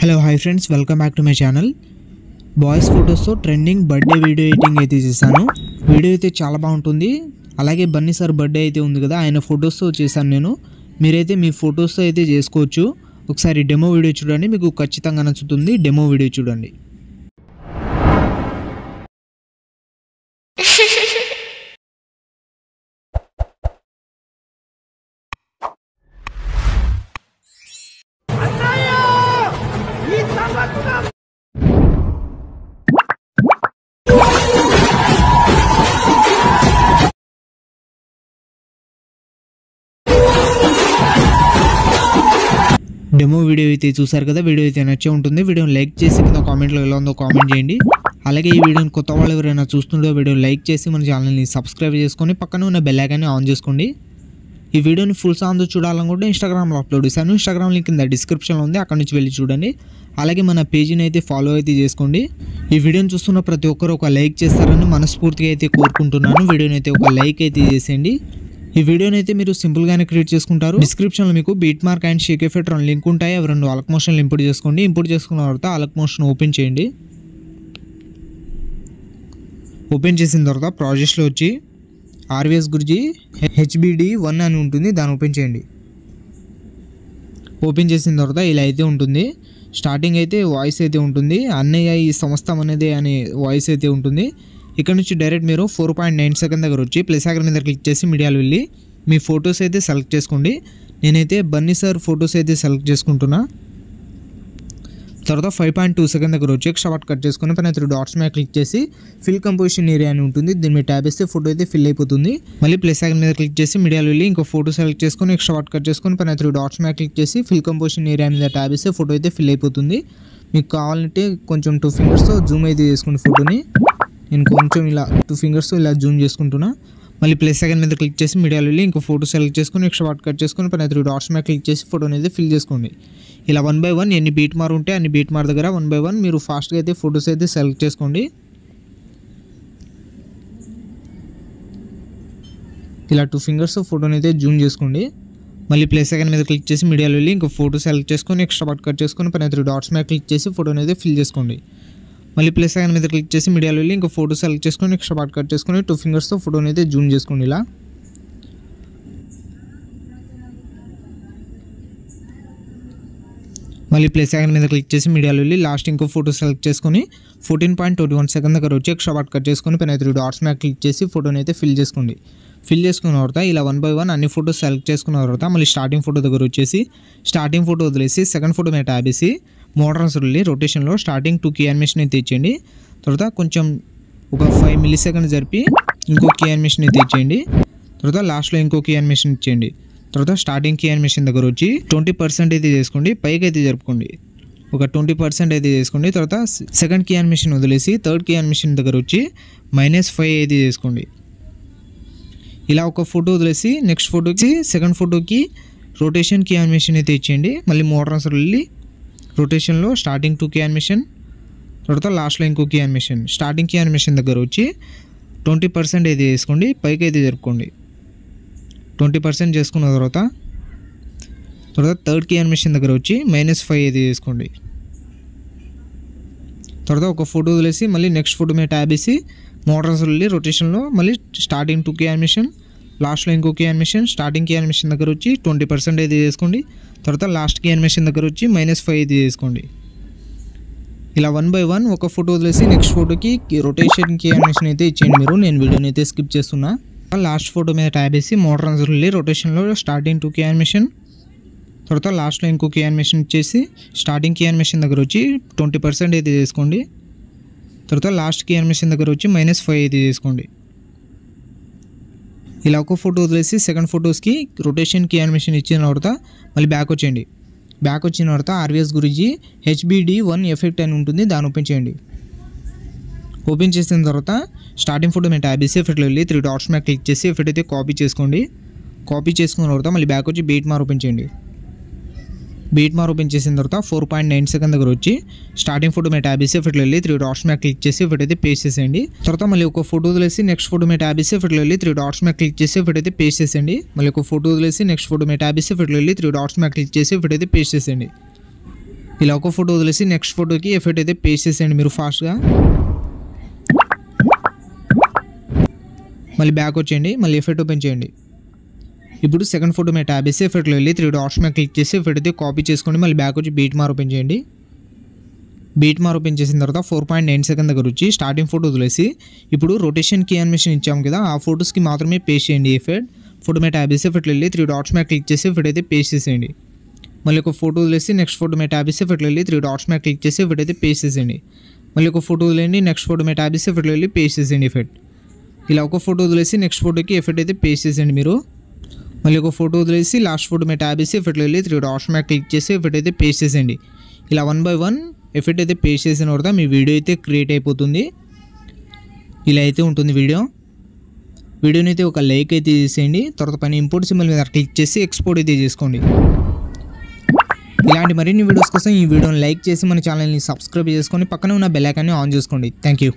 Hello hi friends, welcome back to my channel. Boys ఫొటోస్తో trending birthday video editing అయితే చేశాను. Video అయితే చాలా బాగుంటుంది. అలాగే బన్నీ సార్ బర్త్డే అయితే ఉంది కదా, ఆయన ఫొటోస్తో చేశాను నేను. మీరైతే మీ ఫొటోస్తో అయితే చేసుకోవచ్చు. ఒకసారి డెమో వీడియో చూడండి, మీకు ఖచ్చితంగా నచ్చుతుంది. డెమో వీడియో చూడండి. డెమో వీడియో అయితే చూసారు కదా, వీడియో అయితే నచ్చే ఉంటుంది. వీడియోని లైక్ చేసి కింద కామెంట్లో ఎలా ఉందో కామెంట్ చేయండి. అలాగే ఈ వీడియోని కొత్త వాళ్ళు ఎవరైనా చూస్తుంటే వీడియో లైక్ చేసి మన ఛానల్ని సబ్స్క్రైబ్ చేసుకొని పక్కన ఉన్న బెల్ ఐకాన్ని ఆన్ చేసుకోండి. ఈ వీడియోని ఫుల్ సాంగ్తో చూడాలనుకుంటే ఇన్స్టాగ్రామ్లో అప్లోడ్ చేశాను. ఇన్స్టాగ్రామ్ లింక్ కింద డిస్క్రిప్షన్లో ఉంది, అక్కడ నుంచి వెళ్ళి చూడండి. అలాగే మన పేజీని అయితే ఫాలో అయితే చేసుకోండి. ఈ వీడియోని చూస్తున్న ప్రతి ఒక్కరు ఒక లైక్ చేస్తారని మనస్ఫూర్తిగా అయితే కోరుకుంటున్నాను. వీడియోని అయితే ఒక లైక్ అయితే చేసేయండి. ఈ వీడియోని అయితే మీరు సింపుల్గానే క్రియేట్ చేసుకుంటారు. డిస్క్రిప్షన్లో మీకు beat mark and Sheikh effect రెండు లింక్ ఉంటాయి. అవి రెండు అలక్ మోషన్లు ఇంపోర్ట్ చేసుకోండి. ఇంపోర్ట్ చేసుకున్న తర్వాత అలక్ మోషన్ ఓపెన్ చేయండి. ఓపెన్ చేసిన తర్వాత ప్రాజెక్ట్స్లో వచ్చి ఆర్వీఎస్ గురించి HBD1 అని ఉంటుంది, దాన్ని ఓపెన్ చేయండి. ఓపెన్ చేసిన తర్వాత ఇలా అయితే ఉంటుంది. స్టార్టింగ్ అయితే వాయిస్ అయితే ఉంటుంది, అన్నయ్య ఈ సంస్థ అనేది అనే వాయిస్ అయితే ఉంటుంది. ఇక్కడ నుంచి డైరెక్ట్ మీరు 4.9 సెకండ్ దగ్గర వచ్చి ప్లస్ ఐకాన్ మీద క్లిక్ చేసి మీడియాలో వెళ్ళి మీ ఫొటోస్ అయితే సెలెక్ట్ చేసుకోండి. నేనైతే బన్నీ సార్ ఫొటోస్ అయితే సెలెక్ట్ చేసుకుంటున్నా. తర్వాత 5.2 సెకండ్ దగ్గర వచ్చి షార్ట్ కట్ చేసుకుని పైన 3 డాట్స్ మీద క్లిక్ చేసి ఫిల్ కంపోజిషన్ ఏరియా అని ఉంటుంది, దీని మీద ట్యాబ్ వేస్తే ఫోటో అయితే ఫిల్ అయిపోతుంది. మళ్ళీ ప్లస్ ఐకాన్ మీద క్లిక్ చేసి మీడియాలో వెళ్ళి ఇంకో ఫోటో సెలెక్ట్ చేసుకొని షార్ట్ కట్ చేసుకొని పైన 3 డాట్స్ మీద క్లిక్ చేసి ఫిల్ కంపోజిషన్ ఏరియా మీద ట్యాబ్ వేస్తే ఫోటో అయితే ఫిల్ అయిపోతుంది. మీకు కావాలంటే కొంచెం 2 ఫింగర్స్తో జూమ్ అయితే చేసుకుని ఫోటోని, నేను కొంచెం ఇలా 2 ఫింగర్స్తో ఇలా జూమ్ చేసుకుంటున్నా. మళ్ళీ ప్లస్ ఐకాన్ మీద క్లిక్ చేసి మీడియాలో వెళ్ళి ఇంకో ఫోటో సెలెక్ట్ చేసుకొని షార్ట్ కట్ చేసుకొని పైన 3 డాట్స్ మీద క్లిక్ చేసి ఫోటోని అయితే ఫిల్ చేసుకోండి. ఇలా 1 by 1 ఎన్ని బీట్ మార్ ఉంటే అన్ని బీట్ మార్ దగ్గర 1 by 1 మీరు ఫాస్ట్గా అయితే ఫొటోస్ అయితే సెలెక్ట్ చేసుకోండి. ఇలా 2 ఫింగర్స్ ఫోటోని అయితే జూమ్ చేసుకోండి. మళ్ళీ ప్లస్ ఐకాన్ మీద క్లిక్ చేసి మీడియాలో వెళ్ళి ఇంకో ఫోటో సెలెక్ట్ చేసుకొని షార్ట్ కట్ చేసుకొని పైన 3 డాట్స్ మీద క్లిక్ చేసి ఫోటోని అయితే ఫిల్ చేసుకోండి. మళ్ళీ ప్లస్ ఐకాన్ మీద క్లిక్ చేసి మీడియాలో వెళ్ళి ఇంకో ఫోటో సెలెక్ట్ చేసుకొని షార్ట్ కట్ చేసుకొని 2 ఫింగర్స్తో ఫోటోని అయితే జూమ్ చేసుకోండి. ఇలా మళ్ళీ ప్లస్ ఐకాన్ మీద క్లిక్ చేసి మీడియాలో వెళ్ళి లాస్ట్ ఇంకో ఫోటో సెలెక్ట్ చేసుకొని 14.21 సెకండ్ దగ్గర వచ్చి షార్ట్ కట్ చేసుకొని పైన 3 డాట్స్ మీద క్లిక్ చేసి ఫోటోని అయితే ఫిల్ చేసుకోండి. ఫిల్ చేసుకున్న తర్వాత ఇలా 1 by 1 అన్ని ఫోటోస్ సెలెక్ట్ చేసుకున్న తర్వాత మళ్ళీ స్టార్టింగ్ ఫోటో దగ్గర వచ్చేసి స్టార్టింగ్ ఫోటో వదిలేసి సెకండ్ ఫోటో మీద ట్యాబ్ వేసి మోడర్న్స్ వెళ్ళి రొటేషన్లో స్టార్టింగ్ 2 కీ యానిమేషన్ అయితే ఇచ్చేయండి. తర్వాత కొంచెం ఒక 5 మిల్లీ-సెకండ్ జరిపి ఇంకో కీ యానిమేషన్ అయితే ఇచ్చేయండి. తర్వాత లాస్ట్లో ఇంకో కీ యానిమేషన్ ఇచ్చేయండి. తర్వాత స్టార్టింగ్ కీ యానిమేషన్ దగ్గర వచ్చి 20% అయితే చేసుకోండి, పైకి అయితే జరుపుకోండి. ఒక 20% అయితే చేసుకోండి. తర్వాత సెకండ్ కీ యానిమేషన్ వదిలేసి థర్డ్ కీ యానిమేషన్ దగ్గర వచ్చి -5 అయితే చేసుకోండి. ఇలా ఒక ఫోటో వదిలేసి నెక్స్ట్ ఫోటోకి సెకండ్ ఫోటోకి రొటేషన్ కీ యానిమేషన్ అయితే ఇచ్చేయండి. మళ్ళీ మోడర్న్స్ వెళ్ళి రొటేషన్లో స్టార్టింగ్ 2 కీ యానిమేషన్, తర్వాత లాస్ట్లో ఇంకో key animation. Starting key animation దగ్గర వచ్చి 20% అయితే చేసుకోండి, పైకి అయితే జరుపుకోండి. 20% చేసుకున్న తర్వాత థర్డ్ కీ యానిమేషన్ దగ్గర వచ్చి -5 అయితే చేసుకోండి. తర్వాత ఒక ఫోటో వదిలేసి మళ్ళీ నెక్స్ట్ ఫోటో మీద ట్యాబ్ వేసి మోడర్న్స్ వెళ్ళి రొటేషన్లో మళ్ళీ స్టార్టింగ్ 2 కీ యానిమేషన్, లాస్ట్లో ఇంకో key animation. Starting key animation దగ్గర వచ్చి 20% అయితే చేసుకోండి. తర్వాత లాస్ట్ కీ యానిమేషన్ దగ్గర వచ్చి -5 అయితే చేసుకోండి. ఇలా 1 by 1 ఒక ఫోటో వదిలేసి నెక్స్ట్ ఫోటోకి రొటేషన్ కీ యానిమేషన్ అయితే ఇచ్చేయండి మీరు. నేను వీడియోని అయితే స్కిప్ చేస్తున్నా. లాస్ట్ ఫోటో మీద ట్యాబ్ వేసి మోడర్న్స్ వెళ్ళి రొటేషన్లో స్టార్టింగ్ 2 కీ యానిమేషన్, తర్వాత లాస్ట్లో ఇంకో కీ యానిమేషన్ ఇచ్చేసి స్టార్టింగ్ కీ యానిమేషన్ దగ్గర వచ్చి 20% అయితే చేసుకోండి. తర్వాత లాస్ట్ కీ యానిమేషన్ దగ్గర వచ్చి -5 అయితే చేసుకోండి. ఇలా ఒక ఫోటో వదిలేసి సెకండ్ ఫొటోస్కి రొటేషన్ కీ యానిమేషన్ ఇచ్చిన తర్వాత మళ్ళీ బ్యాక్ వచ్చేయండి. బ్యాక్ వచ్చిన తర్వాత ఆర్వీఎస్ గురించి HBD1 ఎఫెక్ట్ అని ఉంటుంది, దాన్ని ఓపెన్ చేయండి. ఓపెన్ చేసిన తర్వాత స్టార్టింగ్ ఫోటో మీద ట్యాబ్ వేసి ఎఫెక్ట్లో వెళ్ళి 3 డాట్స్ మీద క్లిక్ చేసి ఎఫెక్ట్ అయితే కాపీ చేసుకోండి. కాపీ చేసుకున్న తర్వాత మళ్ళీ బ్యాక్ వచ్చి బీట్ మార్ ఓపెన్ చేయండి. బీట్ మార్ ఓపెన్ చేసిన తర్వాత 4.9 సెకండ్ దగ్గర వచ్చి స్టార్టింగ్ ఫోటో మీద ట్యాబ్ వేసి ఎఫెక్ట్లో వెళ్ళి 3 డాట్స్ మీద క్లిక్ చేసి ఎఫెక్ట్ అయితే పేస్ట్ చేసేయండి. తర్వాత మళ్ళీ ఒక ఫోటో వదిలేసి నెక్స్ట్ ఫోటో మీద ట్యాబ్ వేసి ఎఫెక్ట్లో వెళ్ళి 3 డాట్స్ మీద క్లిక్ చేసి ఎఫెక్ట్ అయితే పేస్ట్ చేసేయండి. మళ్ళీ ఒక ఫోటో వదిలేసి నెక్స్ట్ ఫోటో మీద ట్యాబ్ వేసి ఎఫెక్ట్లో వెళ్ళి 3 డాట్స్ మీద క్లిక్ చేసి ఎఫెక్ట్ అయితే పేస్ట్ చేసేయండి. ఇలా ఒక ఫోటో వదిలేసి నెక్స్ట్ ఫోటోకి ఎఫెక్ట్ అయితే పేస్ట్ చేసేయండి మీరు ఫాస్ట్గా. మళ్ళీ బ్యాక్ వచ్చేయండి, మళ్ళీ ఎఫెక్ట్ ఓపెన్ చేయండి. ఇప్పుడు సెకండ్ ఫోటో మీద ట్యాబ్ వేసి ఎఫెక్ట్లో వెళ్ళి 3 డాట్స్ మీద క్లిక్ చేసి ఎఫెక్ట్ అయితే కాపీ చేసుకోండి. మళ్ళీ బ్యాక్ వచ్చి బీట్ మార్ ఓపెన్ చేయండి. బీట్ మార్ ఓపెన్ చేసిన తర్వాత 4.9 సెకండ్ దగ్గర వచ్చి స్టార్టింగ్ ఫోటో వదిలేసి ఇప్పుడు రొటేషన్ కీ యానిమేషన్ ఇచ్చాము కదా, ఆ ఫోటోస్కి మాత్రమే పేస్ట్ చేయండి ఎఫెక్ట్. ఫోటో మీద ట్యాబ్ వేసి ఎఫెక్ట్లో వెళ్ళి 3 డాట్స్ మీద క్లిక్ చేసి ఎఫెక్ట్ అయితే పేస్ట్ చేసేయండి. మళ్ళీ ఒక ఫోటో వదిలేసి నెక్స్ట్ ఫోటో మీద ట్యాబ్ వేసి ఎఫెక్ట్లో వెళ్ళి 3 డాట్స్ మీద క్లిక్ చేసి ఎఫెక్ట్ అయితే పేస్ట్ చేసేయండి. మళ్ళీ ఒక ఫోటో వదిలేండి, నెక్స్ట్ ఫోటో మీద ట్యాబ్ వేసి ఎఫెక్ట్లో వెళ్ళి పేస్ట్ చేసేయండి ఎఫెక్ట్. ఇలా ఒక ఫోటో వదిలేసి నెక్స్ట్ ఫోటోకి ఎఫెక్ట్ అయితే పేస్ట్ చేసేయండి మీరు. మళ్ళీ ఒక ఫోటో వదిలేసి లాస్ట్ ఫోటో మీద ట్యాబ్ వేసి ఎఫెక్ట్లో వెళ్ళి 3 డాట్స్ మీద క్లిక్ చేసి ఎఫెక్ట్ అయితే పేస్ట్ చేసేయండి. ఇలా 1 by 1 ఎఫెక్ట్ అయితే పేస్ట్ చేసిన తర్వాత మీ వీడియో అయితే క్రియేట్ అయిపోతుంది. ఇలా అయితే ఉంటుంది వీడియోని అయితే ఒక లైక్ అయితే చేసేయండి. తర్వాత పైన ఇంపోర్ట్ సింబల్ మీద క్లిక్ చేసి ఎక్స్పోర్ట్ అయితే చేసుకోండి. ఇలాంటి మరిన్ని వీడియోస్ కోసం ఈ వీడియోని లైక్ చేసి మన ఛానల్ని సబ్స్క్రైబ్ చేసుకొని పక్కనే ఉన్న బెల్ ఐకాన్ని ఆన్ చేసుకోండి. Thank you.